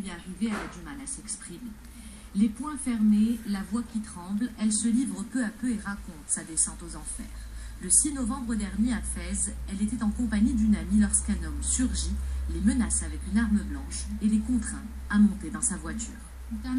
lui est arrivé, elle a du mal à s'exprimer. Les poings fermés, la voix qui tremble, elle se livre peu à peu et raconte sa descente aux enfers. Le 6 novembre dernier à Fès, elle était en compagnie d'une amie lorsqu'un homme surgit, les menace avec une arme blanche et les contraint à monter dans sa voiture. Il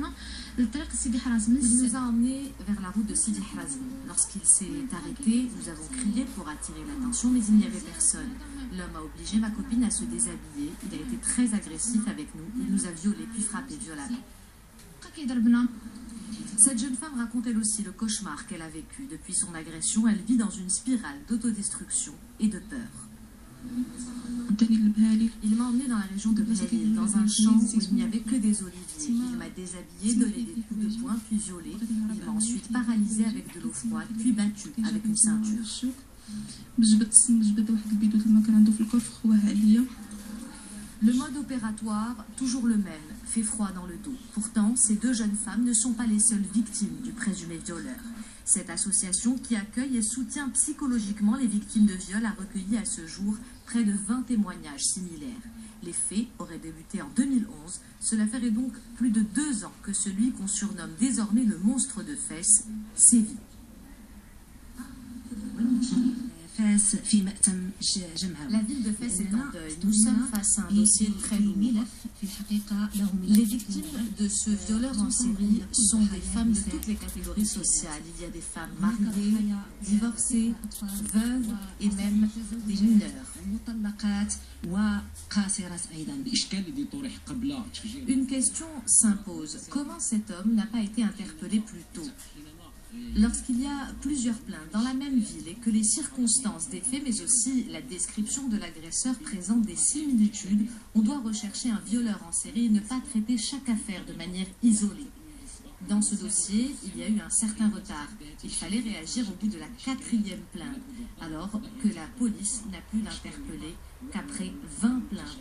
nous a emmenés vers la route de Sidi Hrazmi. Lorsqu'il s'est arrêté, nous avons crié pour attirer l'attention, mais il n'y avait personne. L'homme a obligé ma copine à se déshabiller. Il a été très agressif avec nous. Il nous a violés puis frappés violemment. Cette jeune femme raconte elle aussi le cauchemar qu'elle a vécu. Depuis son agression, elle vit dans une spirale d'autodestruction et de peur. Il m'a emmené dans la région de Brésil, dans un champ où il n'y avait que des oliviers. Il m'a déshabillé, donné des coups de poing, puis violé. Il m'a ensuite paralysé avec de l'eau froide, puis battu avec une ceinture. Le mode opératoire, toujours le même, fait froid dans le dos. Pourtant, ces deux jeunes femmes ne sont pas les seules victimes du présumé violeur. Cette association qui accueille et soutient psychologiquement les victimes de viol a recueilli à ce jour près de 20 témoignages similaires. Les faits auraient débuté en 2011. Cela ferait donc plus de 2 ans que celui qu'on surnomme désormais le monstre de Fès sévit. La ville de Fès est en deuil. Nous sommes face à un dossier très lourd. Les victimes de ce violeur en série sont des femmes de toutes les catégories sociales. Il y a des femmes mariées, divorcées, veuves et même des mineurs. Une question s'impose. Comment cet homme n'a pas été interpellé plus tôt ? Lorsqu'il y a plusieurs plaintes dans la même ville et que les circonstances des faits, mais aussi la description de l'agresseur présentent des similitudes, on doit rechercher un violeur en série et ne pas traiter chaque affaire de manière isolée. Dans ce dossier, il y a eu un certain retard. Il fallait réagir au bout de la 4e plainte, alors que la police n'a pu l'interpeller qu'après 20 plaintes.